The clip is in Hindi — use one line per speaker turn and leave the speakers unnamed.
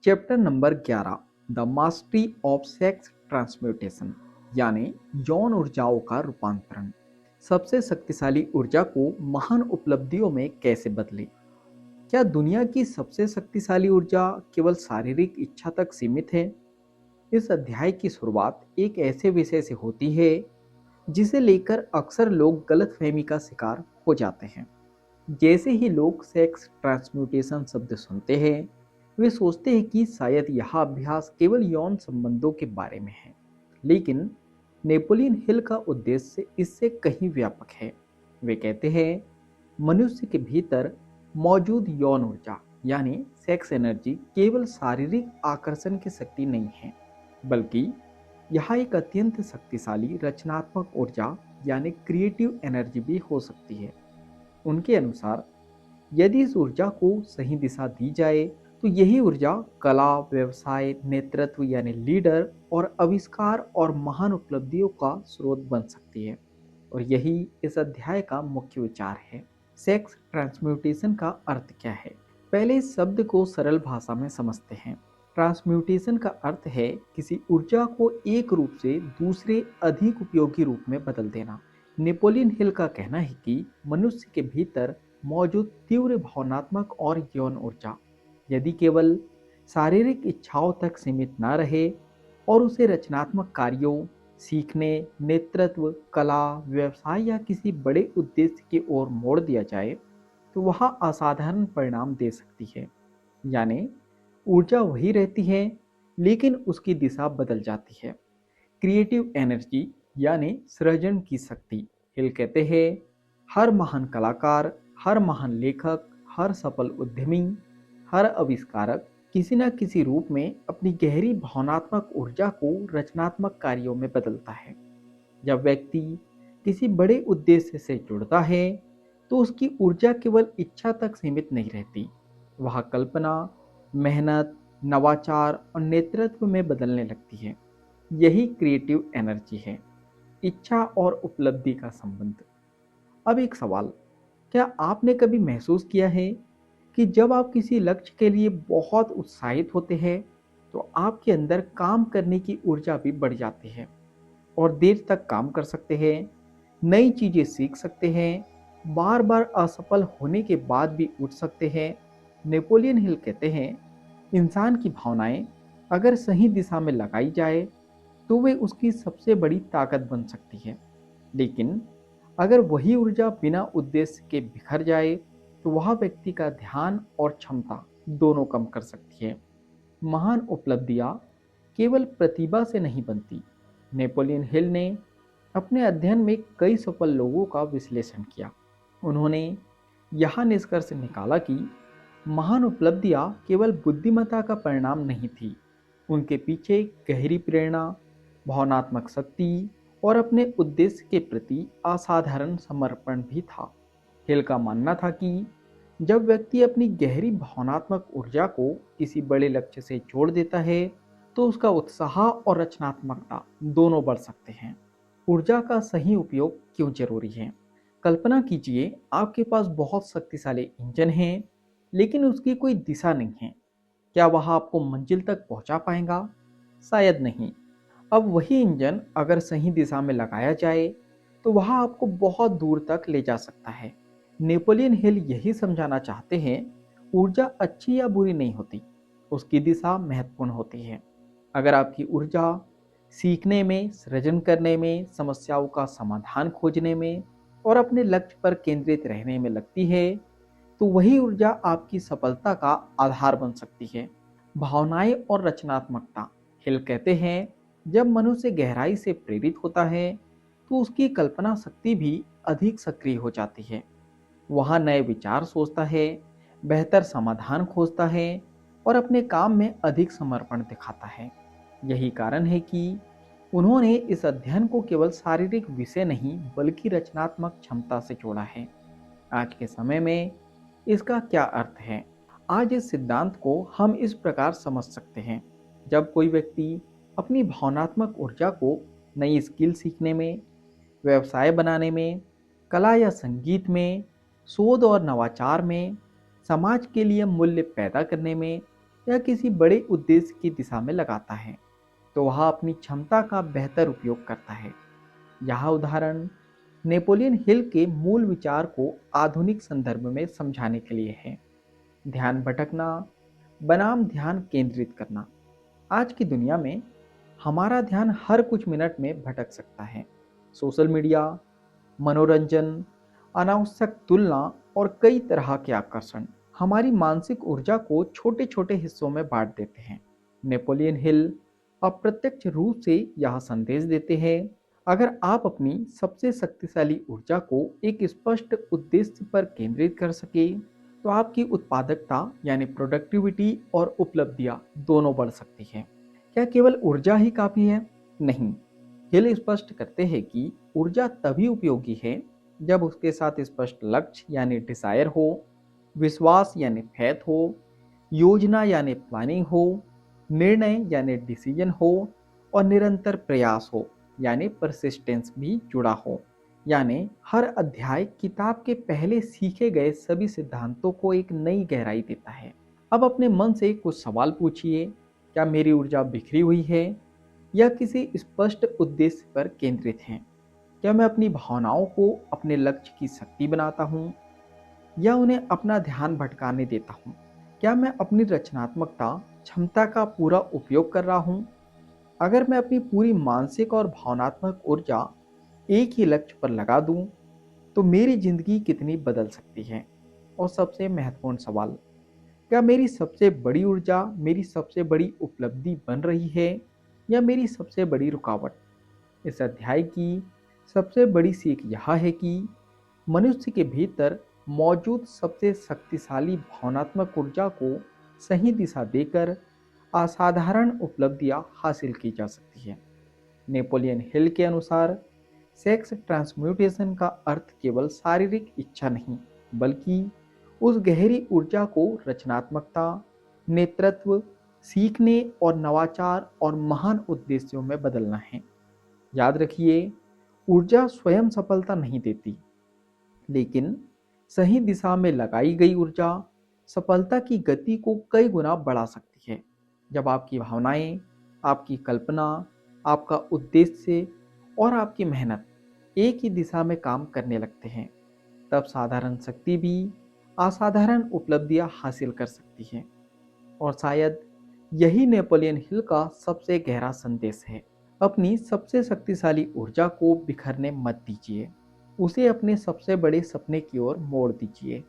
Chapter number 11 the mastery of sex transmutation यानी यौन ऊर्जाओं का रूपांतरण। सबसे शक्तिशाली ऊर्जा को महान उपलब्धियों में कैसे बदले। क्या दुनिया की सबसे शक्तिशाली ऊर्जा केवल शारीरिक इच्छा तक सीमित है? इस अध्याय की शुरुआत एक ऐसे विषय से होती है जिसे लेकर अक्सर लोग गलतफहमी का शिकार हो जाते हैं। जैसे ही लोग सेक्स ट्रांसम्यूटेशन शब्द सुनते हैं, वे सोचते हैं कि शायद यह अभ्यास केवल यौन संबंधों के बारे में है। लेकिन नेपोलियन हिल का उद्देश्य इससे कहीं व्यापक है। वे कहते हैं, मनुष्य के भीतर मौजूद यौन ऊर्जा यानी सेक्स एनर्जी केवल शारीरिक आकर्षण की शक्ति नहीं है, बल्कि यह एक अत्यंत शक्तिशाली रचनात्मक ऊर्जा यानी क्रिएटिव एनर्जी भी हो सकती है। उनके अनुसार यदि इस ऊर्जा को सही दिशा दी जाए तो यही ऊर्जा कला, व्यवसाय, नेतृत्व यानी लीडर और आविष्कार और महान उपलब्धियों का स्रोत बन सकती है। और यही इस अध्याय का मुख्य विचार है। सेक्स ट्रांसम्यूटेशन का अर्थ क्या है? पहले इस शब्द को सरल भाषा में समझते हैं। ट्रांसम्यूटेशन का अर्थ है किसी ऊर्जा को एक रूप से दूसरे अधिक उपयोगी रूप में बदल देना। नेपोलियन हिल का कहना है कि मनुष्य के भीतर मौजूद तीव्र भावनात्मक और यौन ऊर्जा यदि केवल शारीरिक इच्छाओं तक सीमित न रहे और उसे रचनात्मक कार्यों, सीखने, नेतृत्व, कला, व्यवसाय या किसी बड़े उद्देश्य की ओर मोड़ दिया जाए तो वह असाधारण परिणाम दे सकती है। यानी ऊर्जा वही रहती है लेकिन उसकी दिशा बदल जाती है। क्रिएटिव एनर्जी यानी सृजन की शक्ति। हिल कहते हैं, हर महान कलाकार, हर महान लेखक, हर सफल उद्यमी, हर आविष्कारक किसी न किसी रूप में अपनी गहरी भावनात्मक ऊर्जा को रचनात्मक कार्यों में बदलता है। जब व्यक्ति किसी बड़े उद्देश्य से जुड़ता है तो उसकी ऊर्जा केवल इच्छा तक सीमित नहीं रहती, वह कल्पना, मेहनत, नवाचार और नेतृत्व में बदलने लगती है। यही क्रिएटिव एनर्जी है। इच्छा और उपलब्धि का संबंध। अब एक सवाल, क्या आपने कभी महसूस किया है कि जब आप किसी लक्ष्य के लिए बहुत उत्साहित होते हैं तो आपके अंदर काम करने की ऊर्जा भी बढ़ जाती है और देर तक काम कर सकते हैं, नई चीजें सीख सकते हैं, बार बार असफल होने के बाद भी उठ सकते हैं। नेपोलियन हिल कहते हैं, इंसान की भावनाएं अगर सही दिशा में लगाई जाए तो वे उसकी सबसे बड़ी ताकत बन सकती है। लेकिन अगर वही ऊर्जा बिना उद्देश्य के बिखर जाए तो वह व्यक्ति का ध्यान और क्षमता दोनों कम कर सकती है। महान उपलब्धियां केवल प्रतिभा से नहीं बनती। नेपोलियन हिल ने अपने अध्ययन में कई सफल लोगों का विश्लेषण किया। उन्होंने यह निष्कर्ष निकाला कि महान उपलब्धियां केवल बुद्धिमत्ता का परिणाम नहीं थी, उनके पीछे गहरी प्रेरणा, भावनात्मक शक्ति और अपने उद्देश्य के प्रति असाधारण समर्पण भी था। हिल का मानना था कि जब व्यक्ति अपनी गहरी भावनात्मक ऊर्जा को किसी बड़े लक्ष्य से जोड़ देता है तो उसका उत्साह और रचनात्मकता दोनों बढ़ सकते हैं। ऊर्जा का सही उपयोग क्यों जरूरी है? कल्पना कीजिए, आपके पास बहुत शक्तिशाली इंजन है लेकिन उसकी कोई दिशा नहीं है। क्या वह आपको मंजिल तक पहुंचा पाएगा? शायद नहीं। अब वही इंजन अगर सही दिशा में लगाया जाए तो वह आपको बहुत दूर तक ले जा सकता है। नेपोलियन हिल यही समझाना चाहते हैं, ऊर्जा अच्छी या बुरी नहीं होती, उसकी दिशा महत्वपूर्ण होती है। अगर आपकी ऊर्जा सीखने में, सृजन करने में, समस्याओं का समाधान खोजने में और अपने लक्ष्य पर केंद्रित रहने में लगती है तो वही ऊर्जा आपकी सफलता का आधार बन सकती है। भावनाएं और रचनात्मकता। हिल कहते हैं, जब मनुष्य गहराई से प्रेरित होता है तो उसकी कल्पना शक्ति भी अधिक सक्रिय हो जाती है। वह नए विचार सोचता है, बेहतर समाधान खोजता है और अपने काम में अधिक समर्पण दिखाता है। यही कारण है कि उन्होंने इस अध्ययन को केवल शारीरिक विषय नहीं बल्कि रचनात्मक क्षमता से जोड़ा है। आज के समय में इसका क्या अर्थ है? आज इस सिद्धांत को हम इस प्रकार समझ सकते हैं, जब कोई व्यक्ति अपनी भावनात्मक ऊर्जा को नई स्किल सीखने में, व्यवसाय बनाने में, कला या संगीत में, शोध और नवाचार में, समाज के लिए मूल्य पैदा करने में या किसी बड़े उद्देश्य की दिशा में लगाता है, तो वह अपनी क्षमता का बेहतर उपयोग करता है। यह उदाहरण नेपोलियन हिल के मूल विचार को आधुनिक संदर्भ में समझाने के लिए है। ध्यान भटकना बनाम ध्यान केंद्रित करना। आज की दुनिया में हमारा ध्यान हर कुछ मिनट में भटक सकता है। सोशल मीडिया, मनोरंजन, अनावश्यक तुलना और कई तरह के आकर्षण हमारी मानसिक ऊर्जा को छोटे छोटे हिस्सों में बांट देते हैं। नेपोलियन हिल अप्रत्यक्ष रूप से यह संदेश देते हैं, अगर आप अपनी सबसे शक्तिशाली ऊर्जा को एक स्पष्ट उद्देश्य पर केंद्रित कर सके, तो आपकी उत्पादकता यानी प्रोडक्टिविटी और उपलब्धियां दोनों बढ़ सकती है। क्या केवल ऊर्जा ही काफी है? नहीं। हिल स्पष्ट करते हैं कि ऊर्जा तभी उपयोगी है जब उसके साथ स्पष्ट लक्ष्य यानी डिजायर हो, विश्वास यानी फेथ हो, योजना यानी प्लानिंग हो, निर्णय यानी डिसीजन हो और निरंतर प्रयास हो यानी परसिस्टेंस भी जुड़ा हो। यानी हर अध्याय किताब के पहले सीखे गए सभी सिद्धांतों को एक नई गहराई देता है। अब अपने मन से कुछ सवाल पूछिए, क्या मेरी ऊर्जा बिखरी हुई है या किसी स्पष्ट उद्देश्य पर केंद्रित है? क्या मैं अपनी भावनाओं को अपने लक्ष्य की शक्ति बनाता हूँ या उन्हें अपना ध्यान भटकाने देता हूँ? क्या मैं अपनी रचनात्मकता क्षमता का पूरा उपयोग कर रहा हूँ? अगर मैं अपनी पूरी मानसिक और भावनात्मक ऊर्जा एक ही लक्ष्य पर लगा दूं, तो मेरी जिंदगी कितनी बदल सकती है? और सबसे महत्वपूर्ण सवाल, क्या मेरी सबसे बड़ी ऊर्जा मेरी सबसे बड़ी उपलब्धि बन रही है या मेरी सबसे बड़ी रुकावट? इस अध्याय की सबसे बड़ी सीख यह है कि मनुष्य के भीतर मौजूद सबसे शक्तिशाली भावनात्मक ऊर्जा को सही दिशा देकर असाधारण उपलब्धियां हासिल की जा सकती है। नेपोलियन हिल के अनुसार सेक्स ट्रांसम्यूटेशन का अर्थ केवल शारीरिक इच्छा नहीं, बल्कि उस गहरी ऊर्जा को रचनात्मकता, नेतृत्व, सीखने और नवाचार और महान उद्देश्यों में बदलना है। याद रखिए, ऊर्जा स्वयं सफलता नहीं देती, लेकिन सही दिशा में लगाई गई ऊर्जा सफलता की गति को कई गुना बढ़ा सकती है। जब आपकी भावनाएं, आपकी कल्पना, आपका उद्देश्य और आपकी मेहनत एक ही दिशा में काम करने लगते हैं, तब साधारण शक्ति भी असाधारण उपलब्धियां हासिल कर सकती है। और शायद यही नेपोलियन हिल का सबसे गहरा संदेश है। अपनी सबसे शक्तिशाली ऊर्जा को बिखरने मत दीजिए, उसे अपने सबसे बड़े सपने की ओर मोड़ दीजिए।